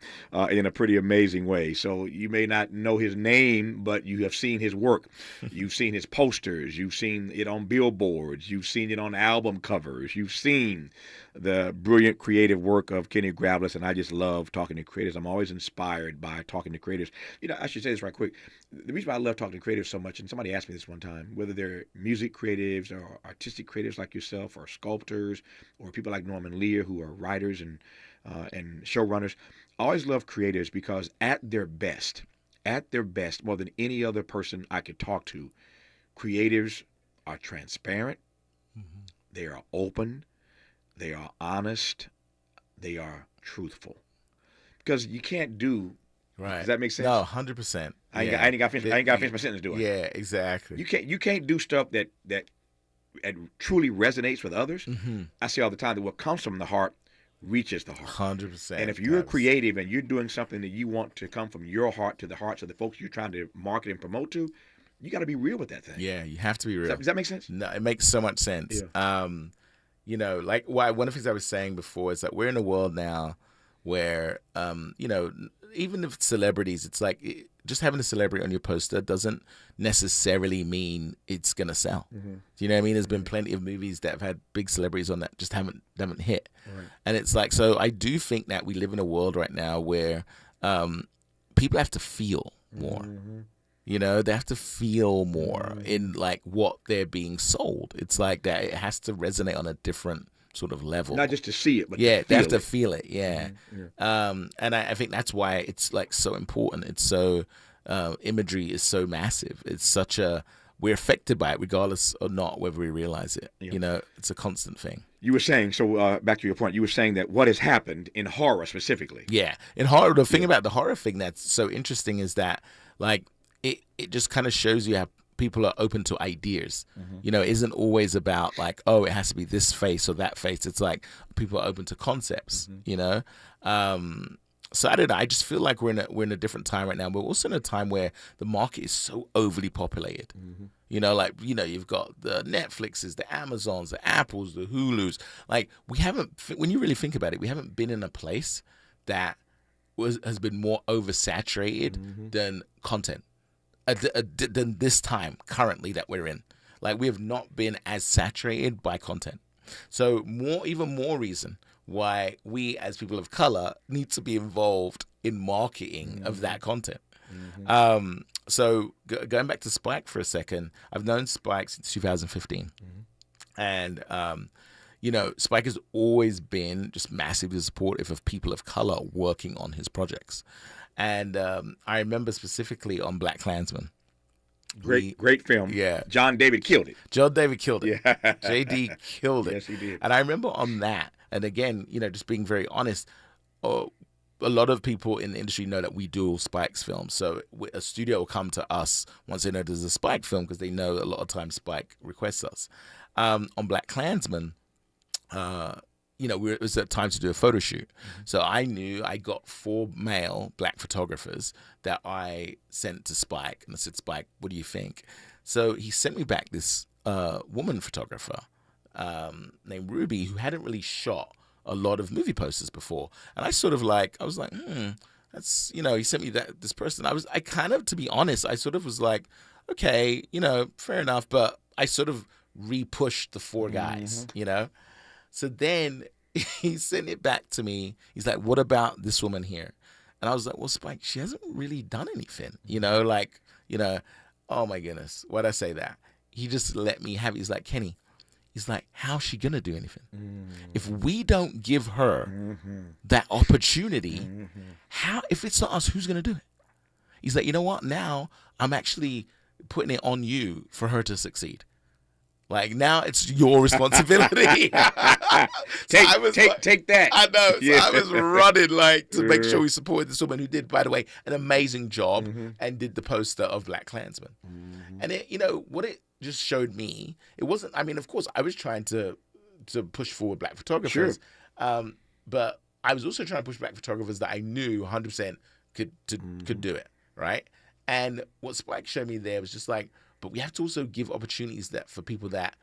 in a pretty amazing way. So you may not know his name, but you have seen his work. You've seen his posters. You've seen it on billboards. You've seen it on album covers. You've seen the brilliant creative work of Kenny Graveles, and I just love talking to creators. I'm always inspired by talking to creators. You know, I should say this right quick. The reason why I love talking to creators so much, and somebody asked me this one time, whether they're music creatives or artistic creatives like yourself, or sculptors, or people like Norman Lear who are writers and showrunners, I always love creators because at their best, more than any other person I could talk to, creators are transparent, they are open, they are honest, they are truthful. Because you can't do, right? Does that make sense? No, 100%. I ain't got to finish my sentence, do I? Yeah, exactly. You can't do stuff that truly resonates with others. I say all the time that what comes from the heart reaches the heart. 100%. And if you're creative and you're doing something that you want to come from your heart to the hearts of the folks you're trying to market and promote to, you got to be real with that thing. Yeah, you have to be real. Does that make sense? No, it makes so much sense. Yeah. You know, like one of the things I was saying before is that we're in a world now where, you know, even if celebrities, it's like just having a celebrity on your poster doesn't necessarily mean it's going to sell. Do you know what I mean? There's been plenty of movies that have had big celebrities on that just haven't hit. Right. And it's like, so I do think that we live in a world right now where people have to feel more. You know, they have to feel more in like what they're being sold. It's like that it has to resonate on a different sort of level. Not just to see it, but yeah, to they feel have to feel it. Yeah. And I think that's why it's like so important. It's so imagery is so massive. It's such a we're affected by it regardless or not whether we realize it. You know, it's a constant thing. You were saying, so back to your point, you were saying that what has happened in horror specifically. Yeah. In horror, the thing about the horror thing that's so interesting is that like it just kind of shows you how people are open to ideas. You know, it isn't always about like, oh, it has to be this face or that face. It's like people are open to concepts, you know? So I don't know. I just feel like we're in a different time right now. We're also in a time where the market is so overly populated. You know, like, you know, you've got the Netflixes, the Amazons, the Apples, the Hulus. Like, we haven't, when you really think about it, we haven't been in a place that has been more oversaturated than content. Than this time currently that we're in. Like, we have not been as saturated by content. So even more reason why we as people of color need to be involved in marketing of that content. So going back to Spike for a second, I've known Spike since 2015. And, you know, Spike has always been just massively supportive of people of color working on his projects. And I remember specifically on Black Klansman. Great film. Yeah. John David killed it. John David killed it. Yeah. JD killed it. Yes, he did. And I remember on that, And again, just being very honest, a lot of people in the industry know that we do all Spike's films. So a studio will come to us once they know there's a Spike film because they know a lot of times Spike requests us. On Black Klansman, it was a time to do a photo shoot. So I knew I got 4 male black photographers that I sent to Spike. And I said, Spike, what do you think? So he sent me back this woman photographer named Ruby who hadn't really shot a lot of movie posters before. And I sort of I was like, that's, he sent me this person. I kind of, to be honest, I sort of was like, okay, fair enough. But I sort of re-pushed the 4 guys, So then he sent it back to me. He's like, what about this woman here? And I was like, well, Spike, she hasn't really done anything, oh my goodness, why'd I say that? He just let me have it. He's like, Kenny, he's like, how's she going to do anything? If we don't give her that opportunity, if it's not us, who's going to do it? He's like, you know what? Now I'm actually putting it on you for her to succeed. Like, now it's your responsibility. Take that. I know. So I was running to make sure we supported this woman who did, by the way, an amazing job and did the poster of Black Klansman. And it, what it just showed me, it wasn't, of course, I was trying to push forward black photographers. Sure. But I was also trying to push black photographers that I knew 100% could do it, right? And what Spike showed me there was just but we have to also give opportunities for people that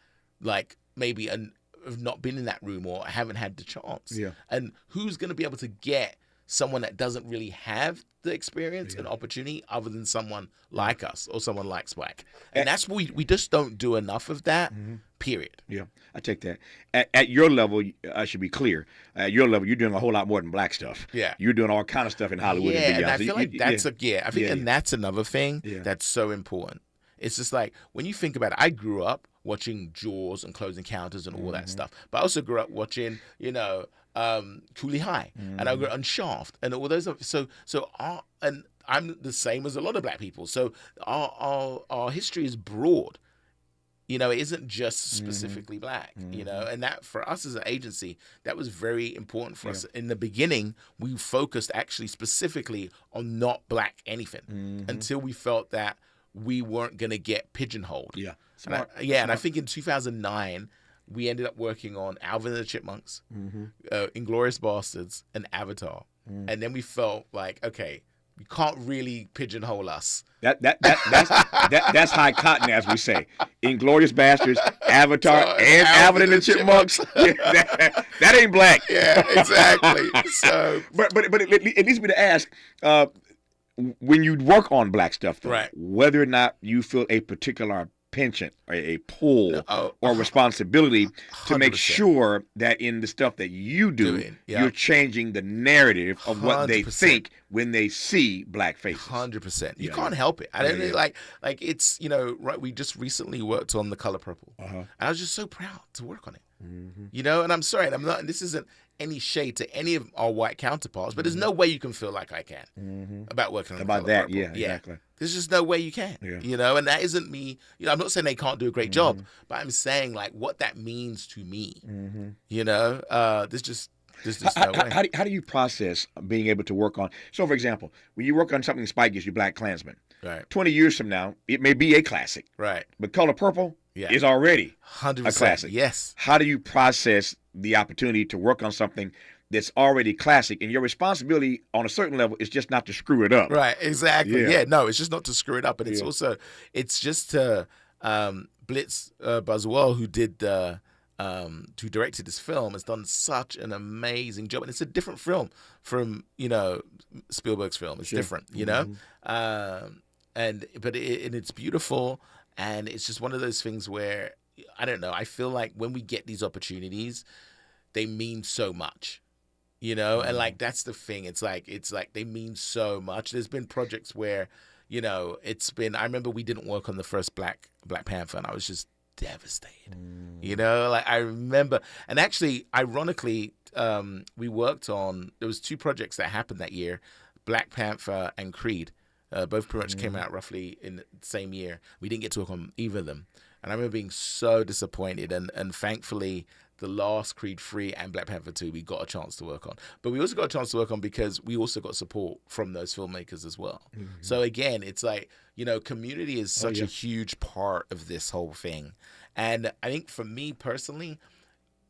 maybe have not been in that room or haven't had the chance. Yeah. And who's going to be able to get someone that doesn't really have the experience and opportunity other than someone like us or someone like Spike. And that's what we just don't do enough of that, period. Yeah, I take that. At your level, I should be clear, at your level, you're doing a whole lot more than black stuff. Yeah. You're doing all kind of stuff in Hollywood and beyond. And I feel that's another thing that's so important. It's just when you think about it, I grew up watching Jaws and Close Encounters and all that stuff. But I also grew up watching, Cooley High and I grew up on Shaft and all those. And I'm the same as a lot of black people. So our history is broad. It isn't just specifically black, and that for us as an agency, that was very important for us. In the beginning, we focused actually specifically on not black anything until we felt that we weren't going to get pigeonholed. Yeah. And I think in 2009, we ended up working on Alvin and the Chipmunks, Inglourious Bastards, and Avatar. And then we felt okay, you can't really pigeonhole us. That's high cotton, as we say. Inglourious Bastards, Avatar, and Alvin and the Chipmunks. That ain't black. Yeah, exactly. So, but it needs me to ask. When you work on black stuff, though, whether or not you feel a particular penchant or a pull or responsibility to make sure that in the stuff that you do, you're changing the narrative of what they think when they see black faces. 100%. You can't help it. I don't think it's, right. We just recently worked on The Color Purple. And I was just so proud to work on it. And I'm sorry, this isn't any shade to any of our white counterparts, but there's no way you can feel like I can about working on about that. Yeah, exactly. There's just no way you can, and that isn't me. I'm not saying they can't do a great job, but I'm saying what that means to me. There's just no way. How do you process being able to work on? So, for example, when you work on something Spike gives you, Black Klansman, right? 20 years from now, it may be a classic, right? But Color Purple is already 100% a classic. Yes. How do you process the opportunity to work on something that's already classic, and your responsibility on a certain level is just not to screw it up? Right, exactly. Yeah, no, it's just not to screw it up, and it's just to Blitz Buswell, who directed this film, has done such an amazing job, and it's a different film from Spielberg's film. It's different, and it's beautiful, and it's just one of those things where I don't know. I feel like when we get these opportunities, they mean so much, and that's the thing. It's like they mean so much. There's been projects where, I remember we didn't work on the first Black Panther, and I was just devastated. I remember, and actually, ironically, we worked on. There was 2 projects that happened that year, Black Panther and Creed. Both pretty much came out roughly in the same year. We didn't get to work on either of them. And I remember being so disappointed. And thankfully, the last Creed 3 and Black Panther 2, we got a chance to work on. But we also got a chance to work on because we also got support from those filmmakers as well. Mm-hmm. So again, it's like, community is such a huge part of this whole thing. And I think for me personally,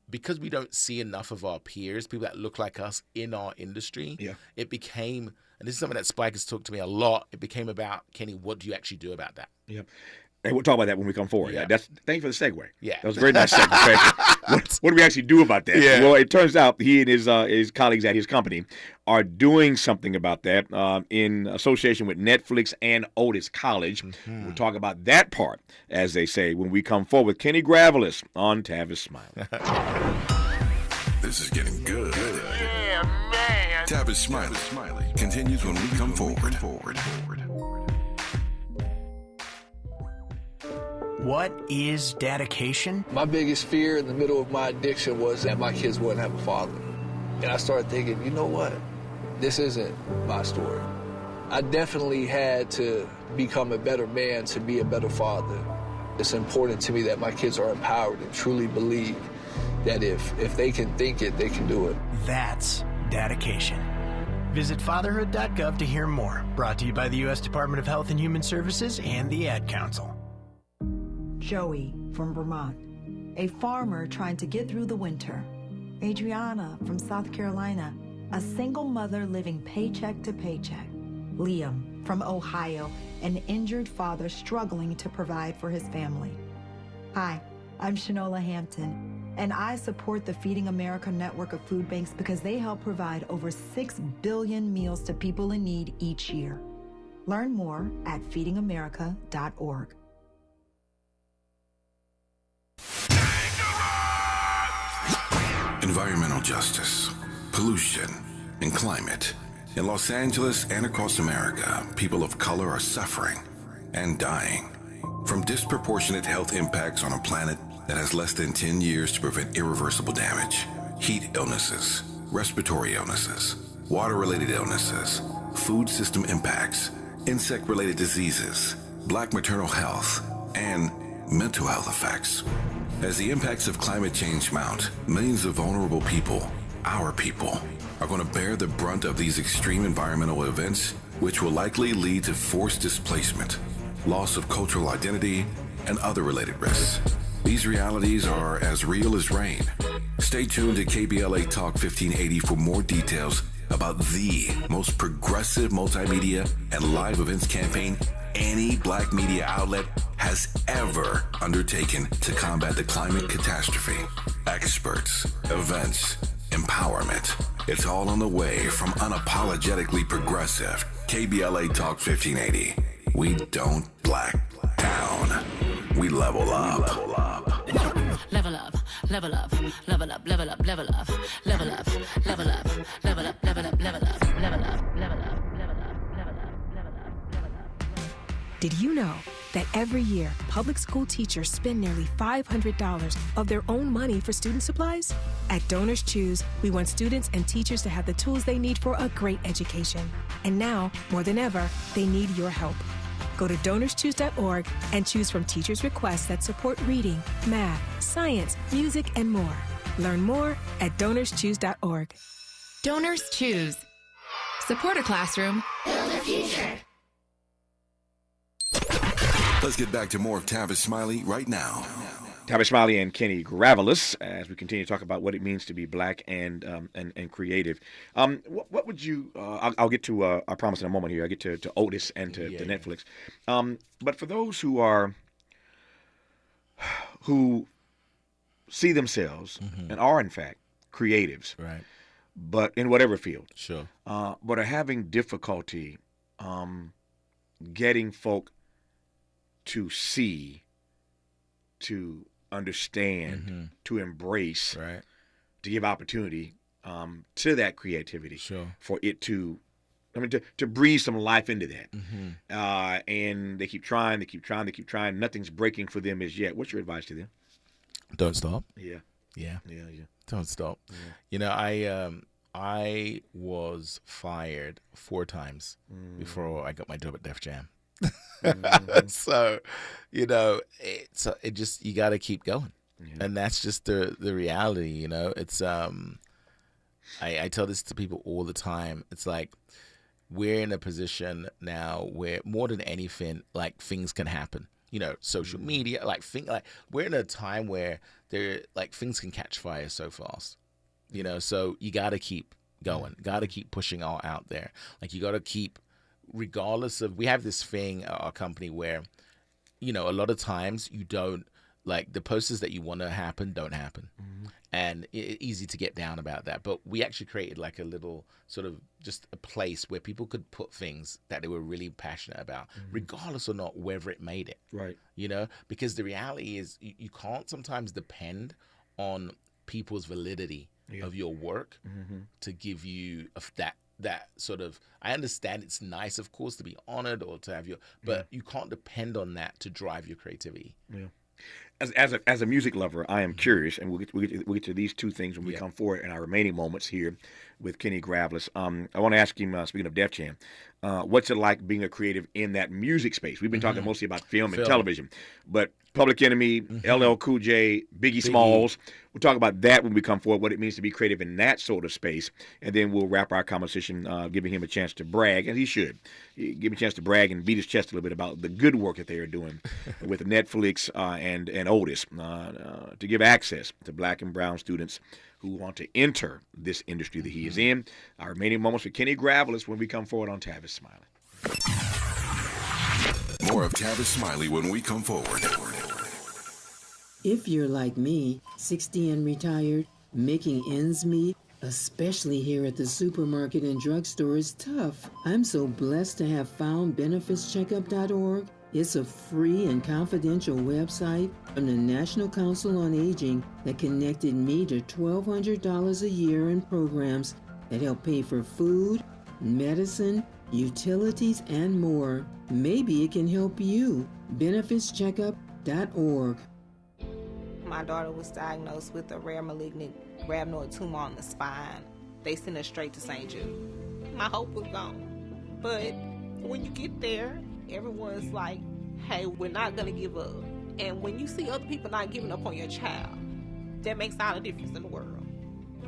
because we don't see enough of our peers, people that look like us in our industry, it became, and this is something that Spike has talked to me a lot, it became about, Kenny, what do you actually do about that? Yeah. And we'll talk about that when we come forward. Yeah. Thank you for the segue. Yeah. That was a very nice segue. What do we actually do about that? Yeah. Well, it turns out he and his colleagues at his company are doing something about that in association with Netflix and Otis College. Mm-hmm. We'll talk about that part, as they say, when we come forward with Kenny Gravelis on Tavis Smiley. This is getting good. Yeah, man. Tavis Smiley continues when we come forward. What is dedication? My biggest fear in the middle of my addiction was that my kids wouldn't have a father. And I started thinking, you know what? This isn't my story. I definitely had to become a better man to be a better father. It's important to me that my kids are empowered and truly believe that if they can think it, they can do it. That's dedication. Visit fatherhood.gov to hear more. Brought to you by the U.S. Department of Health and Human Services and the Ad Council. Joey from Vermont, a farmer trying to get through the winter. Adriana from South Carolina, a single mother living paycheck to paycheck. Liam from Ohio, an injured father struggling to provide for his family. Hi, I'm Shanola Hampton, and I support the Feeding America network of food banks because they help provide over 6 billion meals to people in need each year. Learn more at feedingamerica.org. Environmental justice, pollution, and climate. In Los Angeles and across America, people of color are suffering and dying from disproportionate health impacts on a planet that has less than 10 years to prevent irreversible damage. Heat illnesses, respiratory illnesses, water-related illnesses, food system impacts, insect-related diseases, Black maternal health, and mental health effects. As the impacts of climate change mount, millions of vulnerable people, our people, are going to bear the brunt of these extreme environmental events, which will likely lead to forced displacement, loss of cultural identity, and other related risks. These realities are as real as rain. Stay tuned to KBLA Talk 1580 for more details about the most progressive multimedia and live events campaign any Black media outlet has ever undertaken to combat the climate catastrophe. Experts, events, empowerment. It's all on the way from unapologetically progressive KBLA Talk 1580. We don't black down. We level up. Level up, level up, level up, level up, level up, level up, level up, level up, level up, level up, level up, level up. Did you know that every year, public school teachers spend nearly $500 of their own money for student supplies? At Donors Choose, we want students and teachers to have the tools they need for a great education. And now, more than ever, they need your help. Go to DonorsChoose.org and choose from teachers' requests that support reading, math, science, music, and more. Learn more at DonorsChoose.org. Donors Choose. Support a classroom. Build a future. Let's get back to more of Tavis Smiley right now. Tavis Smiley and Kenny Gravelis, as we continue to talk about what it means to be Black and creative. What would you? I'll get to. I promise in a moment here. I get to Otis and to Netflix. But for those who see themselves and are in fact creatives, right? But in whatever field, sure. But are having difficulty getting folk to see, to understand, to embrace, right, to give opportunity to that creativity, for it to, to breathe some life into that. And they keep trying, nothing's breaking for them as yet. What's your advice to them? Don't stop. Yeah. Don't stop. Yeah. You know, I was fired 4 times before I got my job at Def Jam. So, you know, it just, you got to keep going. And that's just the reality, you know. It's I tell this to people all the time. It's like, we're in a position now where more than anything, like, things can happen. You know, social media, like we're in a time where things can catch fire so fast. You know, so you got to keep going, got to keep pushing all out there. Like, you got to keep, regardless of, we have this thing at our company where, you know, a lot of times you don't, like, the posters that you want to happen don't happen. And it's easy to get down about that. But we actually created like a little sort of just a place where people could put things that they were really passionate about, regardless or not whether it made it. Right. You know, because the reality is you can't sometimes depend on people's validity of your work to give you that sort of, I understand it's nice, of course, to be honored or to have your, but you can't depend on that to drive your creativity. Yeah. As a music lover, I am curious, and we'll get to these two things when we come forward in our remaining moments here with Kenny Graveles. I want to ask him, speaking of Def Jam, what's it like being a creative in that music space? We've been talking mostly about film and television, but Public Enemy, LL Cool J, Biggie Smalls. We'll talk about that when we come forward, what it means to be creative in that sort of space, and then we'll wrap our conversation giving him a chance to brag, and he should. Give him a chance to brag and beat his chest a little bit about the good work that they are doing with Netflix and Otis to give access to black and brown students who want to enter this industry that he is in. Our remaining moments with Kenny Graveles when we come forward on Tavis Smiley. More of Tavis Smiley when we come forward. If you're like me, 60 and retired, making ends meet, especially here at the supermarket and drugstore, is tough. I'm so blessed to have found benefitscheckup.org. It's a free and confidential website from the National Council on Aging that connected me to $1,200 a year in programs that help pay for food, medicine, utilities, and more. Maybe it can help you. benefitscheckup.org. My daughter was diagnosed with a rare malignant rhabdoid tumor on the spine. They sent her straight to St. Jude. My hope was gone. But when you get there, everyone's like, hey, we're not going to give up. And when you see other people not giving up on your child, that makes all the difference in the world.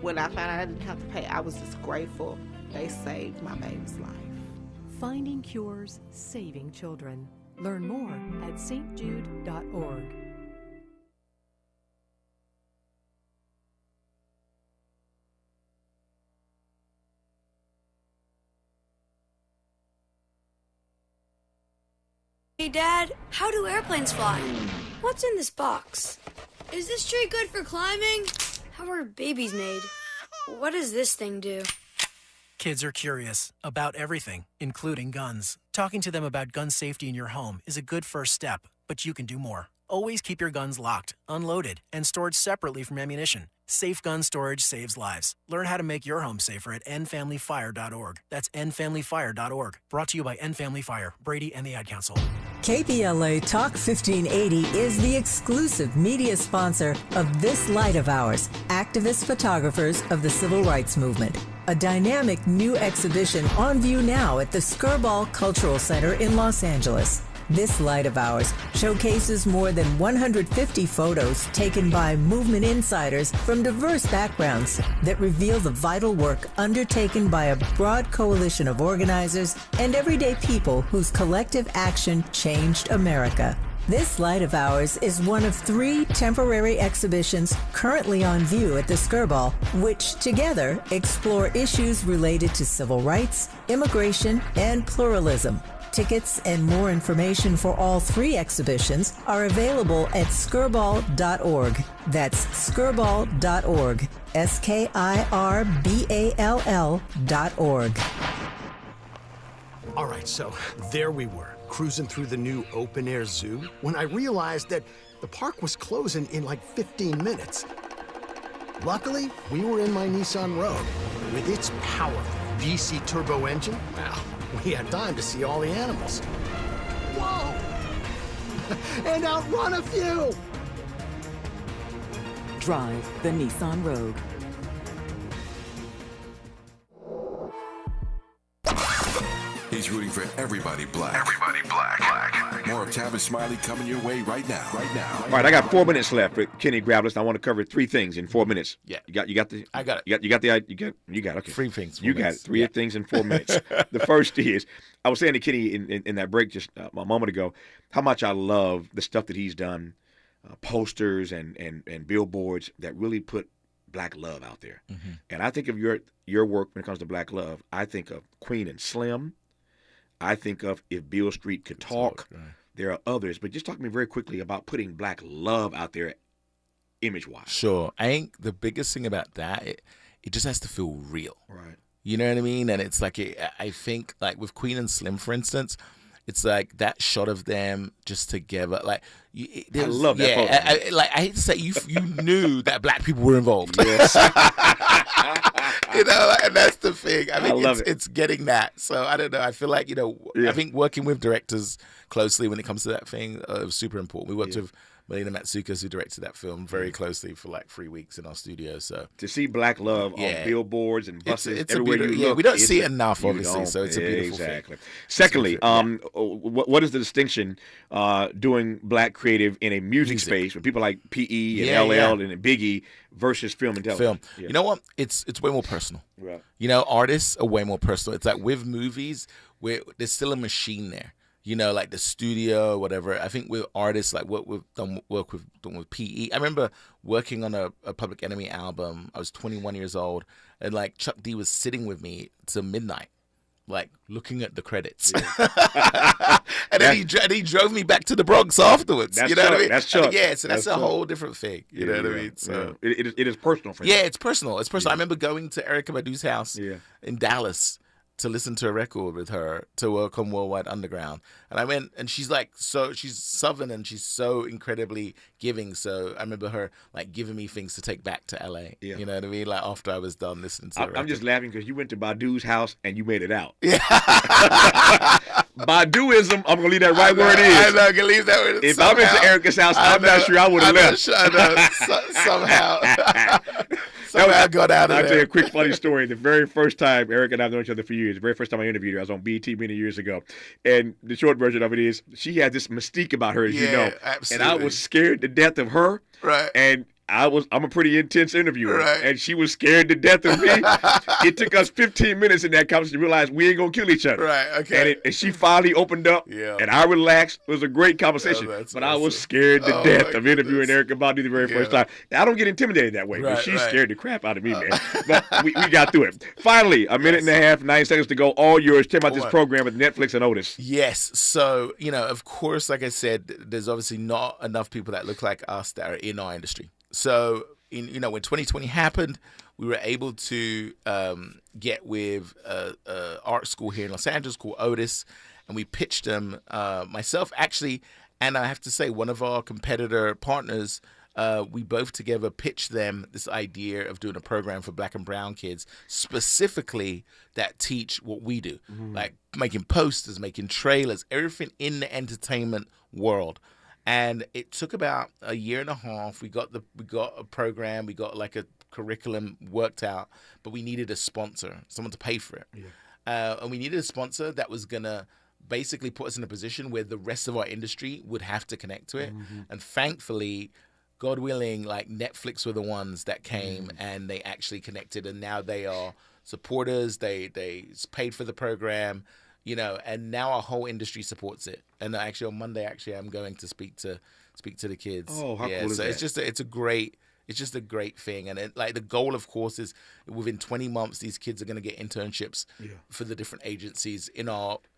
When I found out I didn't have to pay, I was just grateful. They saved my baby's life. Finding cures, saving children. Learn more at stjude.org. Hey Dad, how do airplanes fly? What's in this box? Is this tree good for climbing? How are babies made? What does this thing do? Kids are curious about everything, including guns. Talking to them about gun safety in your home is a good first step, but you can do more. Always keep your guns locked, unloaded, and stored separately from ammunition. Safe gun storage saves lives. Learn how to make your home safer at endfamilyfire.org. That's endfamilyfire.org. Brought to you by End Family Fire, Brady, and the Ad Council. KBLA Talk 1580 is the exclusive media sponsor of This Light of Ours, activist photographers of the Civil Rights Movement. A dynamic new exhibition on view now at the Skirball Cultural Center in Los Angeles. This Light of Ours showcases more than 150 photos taken by movement insiders from diverse backgrounds that reveal the vital work undertaken by a broad coalition of organizers and everyday people whose collective action changed America. This Light of Ours is one of 3 temporary exhibitions currently on view at the Skirball, which together explore issues related to civil rights, immigration, and pluralism. Tickets and more information for all 3 exhibitions are available at skirball.org. That's skirball.org. SKIRBALL.org. All right, so there we were, cruising through the new open-air zoo, when I realized that the park was closing in like 15 minutes. Luckily, we were in my Nissan Rogue. With its powerful VC turbo engine, well, we had time to see all the animals. Whoa! And outrun a few! Drive the Nissan Rogue. He's rooting for everybody black. Everybody black. More of Tavis Smiley coming your way right now. All right, I got 4 minutes left with Kenny Gravelis. I want to cover 3 things in 4 minutes. Yeah. You got the. I got it. You got okay. 3 things. You got it. 3 things in 4 minutes. The first is, I was saying to Kenny in that break just a moment ago, how much I love the stuff that he's done, posters and billboards that really put black love out there. Mm-hmm. And I think of your work when it comes to black love. I think of Queen and Slim. I think of If Beale Street Could Talk. Right. There are others, but just talk to me very quickly about putting black love out there image-wise. Sure. I think the biggest thing about that, it just has to feel real. Right. You know what I mean? And it's like, I think like with Queen and Slim, for instance, it's like that shot of them just together. Like, I love that photo. I hate to say, you knew that black people were involved. Yes. You know, and that's the thing. I mean, love it. It's getting that. So I don't know. I feel like, I think working with directors closely when it comes to that thing was super important. We worked with Melina Matsoukas, who directed that film, very closely for like 3 weeks in our studio. So to see black love on billboards and buses it's everywhere you look, we don't see it enough, obviously. So it's a beautiful thing. thing. Secondly, what is the distinction doing black creative in a music space with people like PE and LL and Biggie versus film and television? You know what? It's way more personal. Right. Artists are way more personal. It's like with movies, there's still a machine there. Like the studio, whatever. I think with artists, like what we've done with PE. I remember working on a Public Enemy album. I was 21 years old, and like Chuck D was sitting with me till midnight, like looking at the credits. Yeah. and then he drove me back to the Bronx afterwards. That's you know Chuck. what I mean? That's Chuck. So that's a whole different thing. You know what I mean? So it is personal for you. Yeah, it's personal. It's personal. I remember going to Erykah Badu's house in Dallas to listen to a record with her to work on Worldwide Underground. And I went, and she's like, she's Southern and she's so incredibly giving. So I remember her like giving me things to take back to LA. Yeah. You know what I mean? Like after I was done listening to I'm just laughing because you went to Badu's house and you made it out. Yeah. Baduism, I'm going to leave that right where it is. I know, I can leave that where it is. If I went to Erykah's house, I'm not sure I would have left. I know, somehow. Somehow I got out of there. I'll tell you a quick funny story. The very first time, Erykah and I have known each other for years, the very first time I interviewed her, I was on BET many years ago. And the short version of it is, she had this mystique about her, as you know. Absolutely. And I was scared to death of her. Right. And I'm a pretty intense interviewer, right. And she was scared to death of me. It took us 15 minutes in that conversation to realize we ain't gonna kill each other. Right, okay. And she finally opened up, and I relaxed. It was a great conversation, but awesome. I was scared to death of interviewing Erykah Badu the very first time. I don't get intimidated that way, but she's scared the crap out of me, man. But we got through it. Finally, a minute and a half, 9 seconds to go. All yours. Tell me about this program with Netflix and Otis. Yes. So, of course, like I said, there's obviously not enough people that look like us that are in our industry. So, when 2020 happened, we were able to get with an art school here in Los Angeles called Otis, and we pitched them, myself actually, and I have to say one of our competitor partners, we both together pitched them this idea of doing a program for black and brown kids specifically that teach what we do, like making posters, making trailers, everything in the entertainment world. And it took about a year and a half. We got a program, we got like a curriculum worked out, but we needed a sponsor, someone to pay for it. Yeah. And we needed a sponsor that was gonna basically put us in a position where the rest of our industry would have to connect to it. And thankfully, God willing, like Netflix were the ones that came and they actually connected, and now they are supporters. They paid for the program. And now our whole industry supports it. And actually on Monday, I'm going to speak to the kids. Oh, how cool is that? It's just a great thing. And the goal, of course, is within 20 months, these kids are going to get internships for the different agencies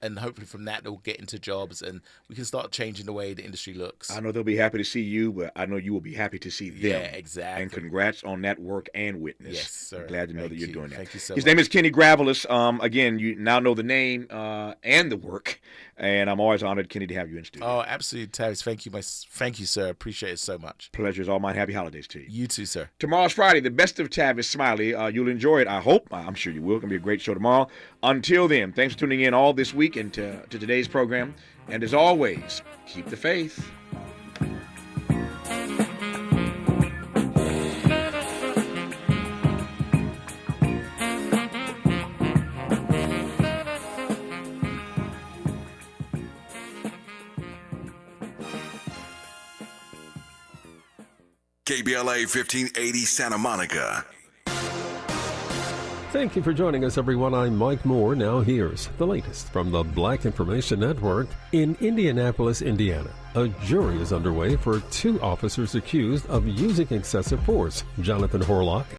and hopefully from that, they'll get into jobs and we can start changing the way the industry looks. I know they'll be happy to see you, but I know you will be happy to see them. Yeah, exactly. And congrats on that work and witness. Yes, sir. I'm glad to know that you're doing that. Thank you so His much. name is Kenny Gravelis. Again, you now know the name and the work, and I'm always honored, Kenny, to have you in studio. Oh, absolutely, Tavis. Thank you, sir. Appreciate it so much. Pleasure is all mine. Happy holidays to you. You too, sir. Tomorrow's Friday, the best of Tavis Smiley. You'll enjoy it, I hope. I'm sure you will. It's going to be a great show tomorrow. Until then, thanks for tuning in all this week and to today's program. And as always, keep the faith. KBLA 1580 Santa Monica. Thank you for joining us, everyone. I'm Mike Moore. Now here's the latest from the Black Information Network. In Indianapolis, Indiana, a jury is underway for 2 officers accused of using excessive force. Jonathan Horlock